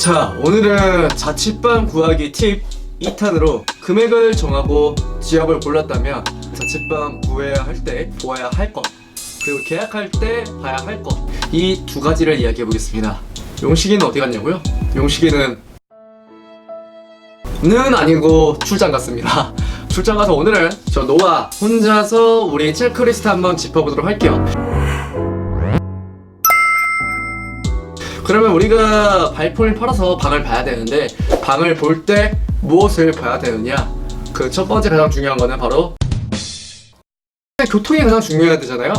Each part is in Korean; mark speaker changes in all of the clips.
Speaker 1: 자, 오늘은 자취방 구하기 팁 2탄으로 금액을 정하고 지역을 골랐다면 자취방 구해야 할 때 보아야 할 것, 그리고 계약할 때 봐야 할 것, 이 두 가지를 이야기해 보겠습니다. 용식이는 어디 갔냐고요? 용식이는 아니고 출장 갔습니다. 출장 가서 오늘은 저 노아 혼자서 우리 체크리스트 한번 짚어보도록 할게요. 그러면 우리가 발품을 팔아서 방을 봐야 되는데, 방을 볼 때 무엇을 봐야 되느냐? 그 첫 번째 가장 중요한 거는 바로 교통이 가장 중요해야 되잖아요.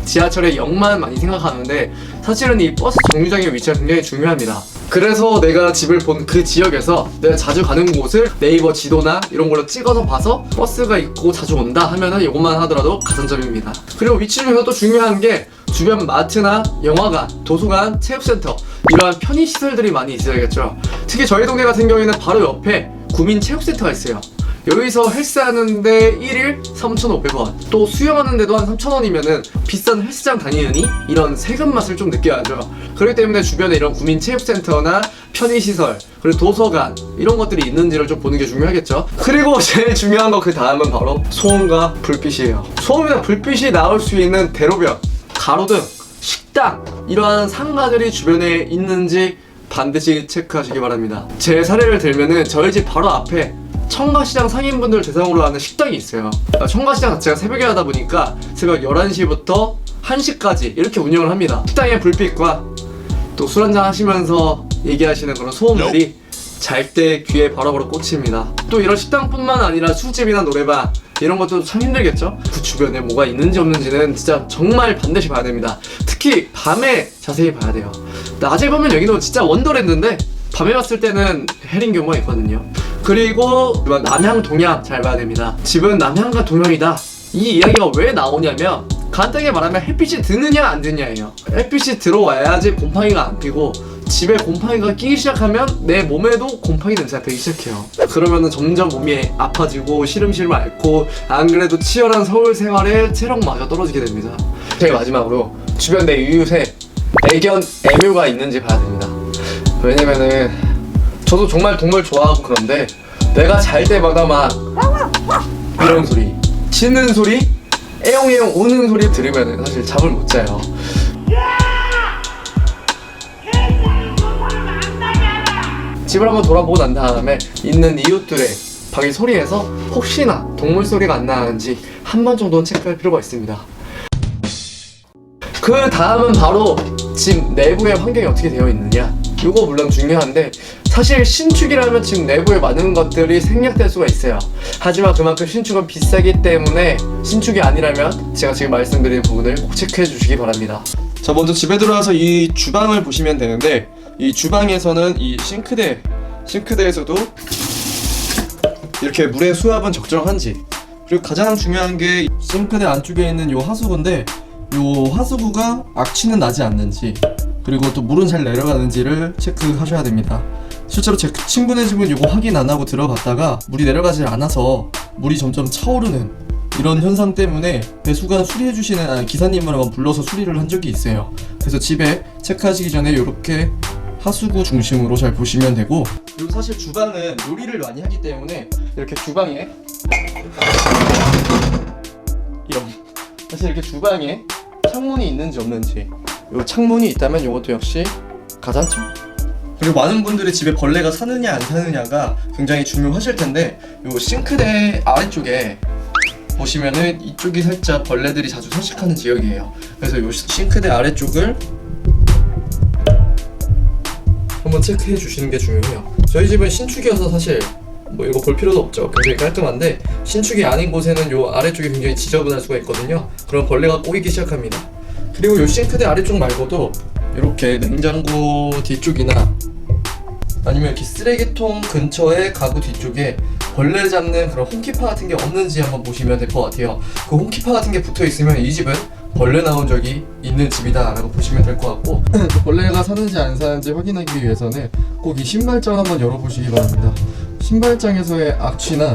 Speaker 1: 지하철의 역만 많이 생각하는데 사실은 이 버스 정류장의 위치가 굉장히 중요합니다. 그래서 내가 집을 본 그 지역에서 내가 자주 가는 곳을 네이버 지도나 이런 걸로 찍어서 봐서 버스가 있고 자주 온다 하면은 이것만 하더라도 가산점입니다. 그리고 위치 중에서 또 중요한 게 주변 마트나 영화관, 도서관, 체육센터, 이러한 편의시설들이 많이 있어야겠죠. 특히 저희 동네 같은 경우에는 바로 옆에 구민체육센터가 있어요. 여기서 헬스하는데 1일 3,500원, 또 수영하는데도 한 3,000원이면은 비싼 헬스장 다니느니 이런 세금 맛을 좀 느껴야죠. 그렇기 때문에 주변에 이런 구민체육센터나 편의시설, 그리고 도서관 이런 것들이 있는지를 좀 보는 게 중요하겠죠. 그리고 제일 중요한 거 그 다음은 바로 소음과 불빛이에요. 소음이나 불빛이 나올 수 있는 대로변, 가로등, 식당, 이러한 상가들이 주변에 있는지 반드시 체크하시기 바랍니다. 제 사례를 들면은 저희 집 바로 앞에 청가시장 상인분들 대상으로 하는 식당이 있어요. 청가시장 자체가 새벽에 하다 보니까 새벽 11시부터 1시까지 이렇게 운영을 합니다. 식당의 불빛과 또 술 한잔 하시면서 얘기하시는 그런 소음들이 잘 때 귀에 바로바로 꽂힙니다. 또 이런 식당뿐만 아니라 술집이나 노래방 이런 것도 참 힘들겠죠? 그 주변에 뭐가 있는지 없는지는 진짜 정말 반드시 봐야 됩니다. 특히 밤에 자세히 봐야 돼요. 낮에 보면 여기도 진짜 원더랜드인데 밤에 봤을 때는 해린 경우가 있거든요. 그리고 남향, 동향 잘 봐야 됩니다. 집은 남향과 동향이다, 이 이야기가 왜 나오냐면 간단하게 말하면 햇빛이 드느냐 안 드느냐예요. 햇빛이 들어와야지 곰팡이가 안 피고, 집에 곰팡이가 끼기 시작하면 내 몸에도 곰팡이 냄새가 배기 시작해요. 그러면은 점점 몸이 아파지고 시름시름 앓고, 안 그래도 치열한 서울 생활에 체력마저 떨어지게 됩니다. 제일 마지막으로 주변 내 이웃에 애견, 애묘가 있는지 봐야 됩니다. 왜냐면은 저도 정말 동물 좋아하고 그런데 내가 잘 때마다 막 이런 소리, 짖는 소리, 애용애용 우는 소리 들으면 사실 잠을 못 자요. 집을 한번 돌아보고 난 다음에 있는 이웃들의 방의 소리에서 혹시나 동물 소리가 안 나는지 한 번 정도는 체크할 필요가 있습니다. 그 다음은 바로 집 내부의 환경이 어떻게 되어 있느냐. 이거 물론 중요한데 사실 신축이라면 집 내부에 많은 것들이 생략될 수가 있어요. 하지만 그만큼 신축은 비싸기 때문에 신축이 아니라면 제가 지금 말씀드린 부분을 꼭 체크해 주시기 바랍니다. 자, 먼저 집에 들어와서 이 주방을 보시면 되는데, 이 주방에서는 이 싱크대에서도 이렇게 물의 수압은 적정한지, 그리고 가장 중요한 게 싱크대 안쪽에 있는 이 하수구인데 이 하수구가 악취는 나지 않는지, 그리고 또 물은 잘 내려가는지를 체크하셔야 됩니다. 실제로 제 친구네 집은 이거 확인 안 하고 들어갔다가 물이 내려가지 않아서 물이 점점 차오르는 이런 현상 때문에 배수관 수리해주시는 기사님을 한번 불러서 수리를 한 적이 있어요. 그래서 집에 체크하시기 전에 이렇게 하수구 중심으로 잘 보시면 되고, 그리고 사실 주방은 요리를 많이 하기 때문에 이렇게 주방에 사실 이렇게 주방에 창문이 있는지 없는지, 요 창문이 있다면 이것도 역시 가산점. 그리고 많은 분들이 집에 벌레가 사느냐 안 사느냐가 굉장히 중요하실 텐데, 요 싱크대 아래쪽에 보시면은 이쪽이 살짝 벌레들이 자주 서식하는 지역이에요. 그래서 요 싱크대 아래쪽을 한번 체크해 주시는 게 중요해요. 저희 집은 신축이어서 사실 뭐 이거 볼 필요도 없죠. 굉장히 깔끔한데 신축이 아닌 곳에는 요 아래쪽이 굉장히 지저분할 수가 있거든요. 그럼 벌레가 꼬이기 시작합니다. 그리고 요 싱크대 아래쪽 말고도 이렇게 냉장고 뒤쪽이나 아니면 이렇게 쓰레기통 근처에 가구 뒤쪽에 벌레 잡는 그런 홈키파 같은 게 없는지 한번 보시면 될 것 같아요. 그 홈키파 같은 게 붙어 있으면 이 집은 벌레 나온 적이 있는 집이다 라고 보시면 될 것 같고, 벌레가 사는지 안 사는지 확인하기 위해서는 꼭 이 신발장 한번 열어보시기 바랍니다. 신발장에서의 악취나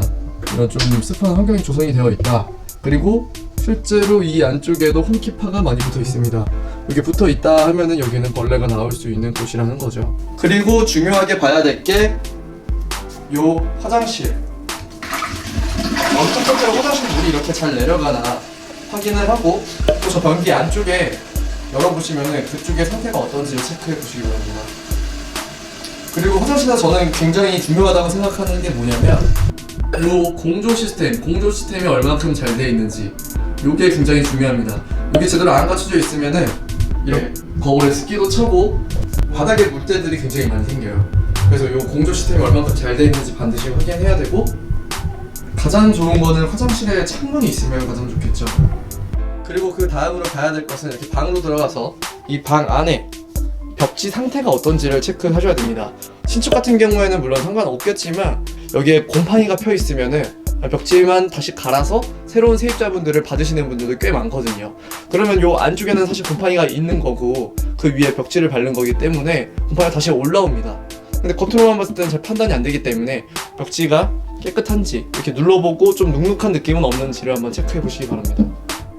Speaker 1: 이런 좀 습한 환경이 조성이 되어 있다. 그리고 실제로 이 안쪽에도 홈키파가 많이 붙어 있습니다. 이게 붙어 있다 하면은 여기는 벌레가 나올 수 있는 곳이라는 거죠. 그리고 중요하게 봐야 될 게 요 화장실. 첫 번째로 화장실 물이 이렇게 잘 내려가나 확인을 하고, 또 저 변기 안쪽에 열어보시면은 그쪽의 상태가 어떤지를 체크해 보시기 바랍니다. 그리고 화장실에서 저는 굉장히 중요하다고 생각하는 게 뭐냐면 요 공조 시스템이 얼마큼 잘 되어 있는지, 요게 굉장히 중요합니다. 이게 제대로 안 갖춰져 있으면은 이렇게 거울에 습기도 차고 바닥에 물때들이 굉장히 많이 생겨요. 그래서 요 공조 시스템이 얼마큼 잘 되어 있는지 반드시 확인해야 되고, 가장 좋은 거는 화장실에 창문이 있으면 가장 좋겠죠. 그리고 그 다음으로 봐야 될 것은 이렇게 방으로 들어가서 이 방 안에 벽지 상태가 어떤지를 체크하셔야 됩니다. 신축 같은 경우에는 물론 상관없겠지만 여기에 곰팡이가 펴 있으면은 벽지만 다시 갈아서 새로운 세입자분들을 받으시는 분들도 꽤 많거든요. 그러면 요 안쪽에는 사실 곰팡이가 있는 거고 그 위에 벽지를 바른 거기 때문에 곰팡이가 다시 올라옵니다. 근데 겉으로만 봤을 때는 잘 판단이 안 되기 때문에 벽지가 깨끗한지 이렇게 눌러보고 좀 눅눅한 느낌은 없는지를 한번 체크해 보시기 바랍니다.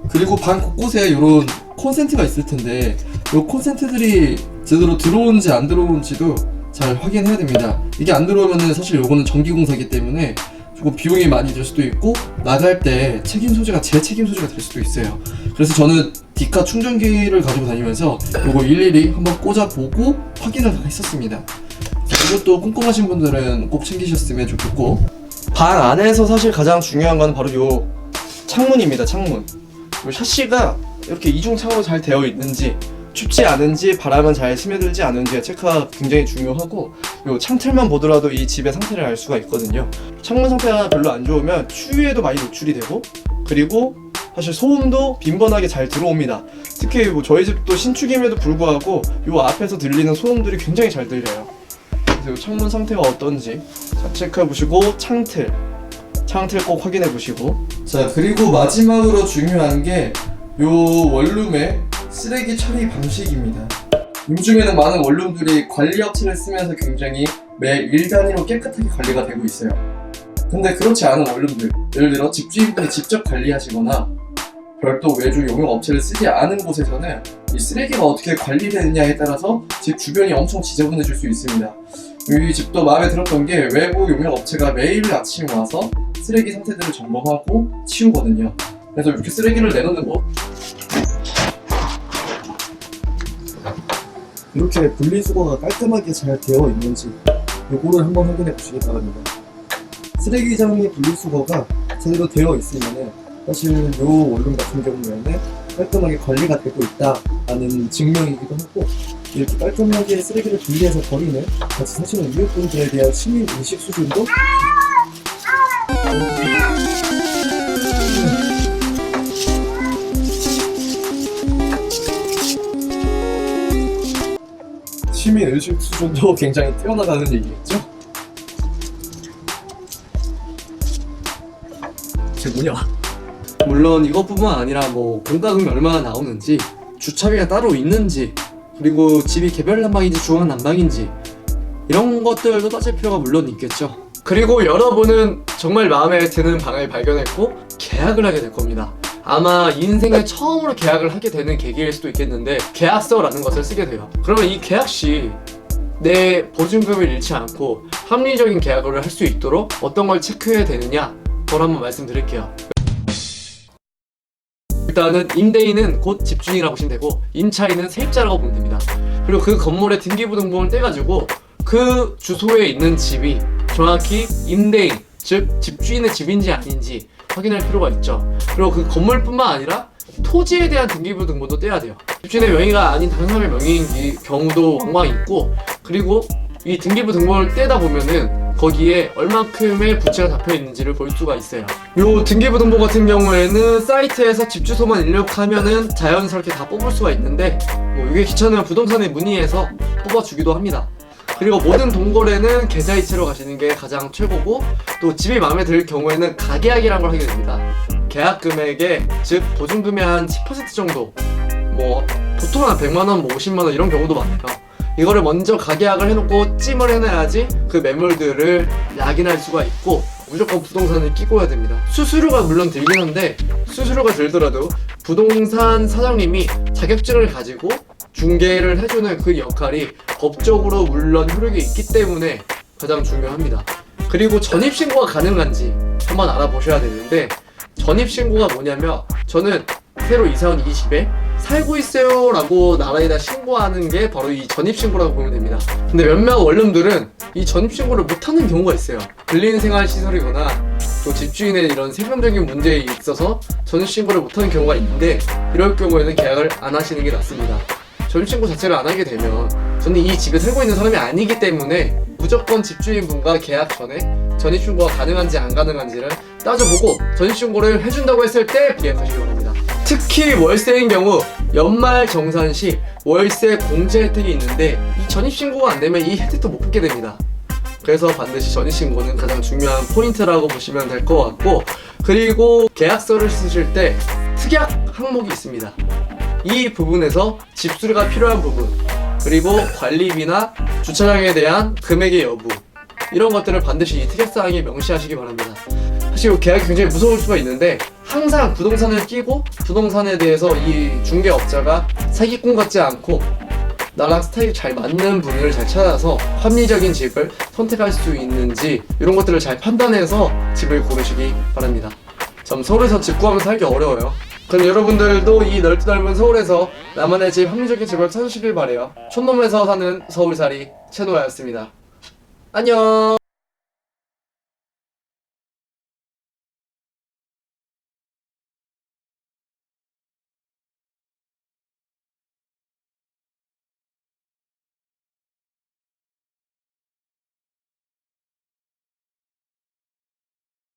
Speaker 1: 그리고 방 곳곳에 이런 콘센트가 있을 텐데 이 콘센트들이 제대로 들어오는지 안 들어오는지도 잘 확인해야 됩니다. 이게 안 들어오면은 사실 이거는 전기공사이기 때문에 조금 비용이 많이 들 수도 있고, 나갈 때 책임 소재가 제 책임 소재가 될 수도 있어요. 그래서 저는 디카 충전기를 가지고 다니면서 이거 일일이 한번 꽂아보고 확인을 다 했었습니다. 이것도 꼼꼼하신 분들은 꼭 챙기셨으면 좋겠고, 방 안에서 사실 가장 중요한 건 바로 요 창문입니다. 창문. 요 샤시가 이렇게 이중창으로 잘 되어 있는지, 춥지 않은지, 바람은 잘 스며들지 않은지 체크가 굉장히 중요하고, 요 창틀만 보더라도 이 집의 상태를 알 수가 있거든요. 창문 상태가 별로 안 좋으면 추위에도 많이 노출이 되고, 그리고 사실 소음도 빈번하게 잘 들어옵니다. 특히 뭐 저희 집도 신축임에도 불구하고 요 앞에서 들리는 소음들이 굉장히 잘 들려요. 그래서 요 창문 상태가 어떤지 자, 체크해 보시고, 창틀 꼭 확인해 보시고, 자 그리고 마지막으로 중요한 게 요 원룸의 쓰레기 처리 방식입니다. 요즘에는 많은 원룸들이 관리업체를 쓰면서 굉장히 매 일 단위로 깨끗하게 관리가 되고 있어요. 근데 그렇지 않은 원룸들, 예를 들어 집주인분이 직접 관리하시거나 별도 외주 용역업체를 쓰지 않은 곳에서는 이 쓰레기가 어떻게 관리되느냐에 따라서 집 주변이 엄청 지저분해질 수 있습니다. 이 집도 마음에 들었던 게 외부 용역업체가 매일 아침 와서 쓰레기 상태들을 점검하고 치우거든요. 그래서 이렇게 쓰레기를 내놓는 거, 이렇게 분리수거가 깔끔하게 잘 되어 있는지 요거를 한번 확인해 보시기 바랍니다. 쓰레기장의 분리수거가 제대로 되어 있으면은 사실 요 원룸 같은 경우에는 깔끔하게 관리가 되고 있다라는 증명이기도 하고, 이렇게 깔끔하게 쓰레기를 분리해서 버리는 같이 사시는 이웃분들에 대한 시민 의식 수준도 시민 의식 수준도 굉장히 뛰어나가는 얘기겠죠? 이게 뭐냐? 물론 이것뿐만 아니라 뭐 공과금이 얼마나 나오는지, 주차비가 따로 있는지, 그리고 집이 개별 난방인지 중앙 난방인지 이런 것들도 따질 필요가 물론 있겠죠. 그리고 여러분은 정말 마음에 드는 방을 발견했고 계약을 하게 될 겁니다. 아마 인생에 처음으로 계약을 하게 되는 계기일 수도 있겠는데, 계약서라는 것을 쓰게 돼요. 그러면 이 계약 시 내 보증금을 잃지 않고 합리적인 계약을 할 수 있도록 어떤 걸 체크해야 되느냐, 그걸 한번 말씀드릴게요. 일단은 임대인은 곧 집주인이라고 보시면 되고, 임차인은 세입자라고 보면 됩니다. 그리고 그 건물의 등기부등본을 떼가지고 그 주소에 있는 집이 정확히 임대인, 즉 집주인의 집인지 아닌지 확인할 필요가 있죠. 그리고 그 건물뿐만 아니라 토지에 대한 등기부등본도 떼야 돼요. 집주인의 명의가 아닌 다른 사람의 명의인 경우도 왕왕 있고, 그리고 이 등기부등본을 떼다 보면은 거기에 얼만큼의 부채가 잡혀 있는지를 볼 수가 있어요. 요 등기부등본 같은 경우에는 사이트에서 집 주소만 입력하면은 자연스럽게 다 뽑을 수가 있는데, 뭐 이게 귀찮으면 부동산에 문의해서 뽑아주기도 합니다. 그리고 모든 동거래는 계좌이체로 가시는 게 가장 최고고, 또 집이 마음에 들 경우에는 가계약이라는 걸 하게 됩니다. 계약 금액에, 즉 보증금의 한 10% 정도, 뭐 보통은 한 100만원, 뭐 50만원 이런 경우도 많아요. 이거를 먼저 가계약을 해놓고 찜을 해놔야지 그 매물들을 약인할 수가 있고, 무조건 부동산을 끼고 해야 됩니다. 수수료가 물론 들긴 한데, 수수료가 들더라도 부동산 사장님이 자격증을 가지고 중개를 해주는 그 역할이 법적으로 물론 효력이 있기 때문에 가장 중요합니다. 그리고 전입신고가 가능한지 한번 알아보셔야 되는데, 전입신고가 뭐냐면 저는 새로 이사온 이 집에 살고 있어요 라고 나라에다 신고하는 게 바로 이 전입신고라고 보면 됩니다. 근데 몇몇 원룸들은 이 전입신고를 못하는 경우가 있어요. 근린생활시설이거나 또 집주인의 이런 생명적인 문제에 있어서 전입신고를 못하는 경우가 있는데, 이럴 경우에는 계약을 안 하시는 게 낫습니다. 전입신고 자체를 안 하게 되면 저는 이 집에 살고 있는 사람이 아니기 때문에 무조건 집주인분과 계약 전에 전입신고가 가능한지 안 가능한지를 따져보고 전입신고를 해준다고 했을 때 계약하시기 바랍니다. 특히 월세인 경우 연말 정산 시 월세 공제 혜택이 있는데, 이 전입신고가 안 되면 이 혜택도 못 받게 됩니다. 그래서 반드시 전입신고는 가장 중요한 포인트라고 보시면 될 것 같고, 그리고 계약서를 쓰실 때 특약 항목이 있습니다. 이 부분에서 집수리가 필요한 부분, 그리고 관리비나 주차장에 대한 금액의 여부, 이런 것들을 반드시 이 특약사항에 명시하시기 바랍니다. 사실 계약이 굉장히 무서울 수가 있는데, 항상 부동산을 끼고 부동산에 대해서 이 중개업자가 사기꾼 같지 않고 나랑 스타일이 잘 맞는 분을 잘 찾아서 합리적인 집을 선택할 수 있는지, 이런 것들을 잘 판단해서 집을 고르시기 바랍니다. 전 서울에서 집 구하면 살기 어려워요. 그럼 여러분들도 이 넓은 서울에서 나만의 집, 합리적인 집을 찾으시길 바래요. 촌놈에서 사는 서울살이 채노야였습니다. 안녕.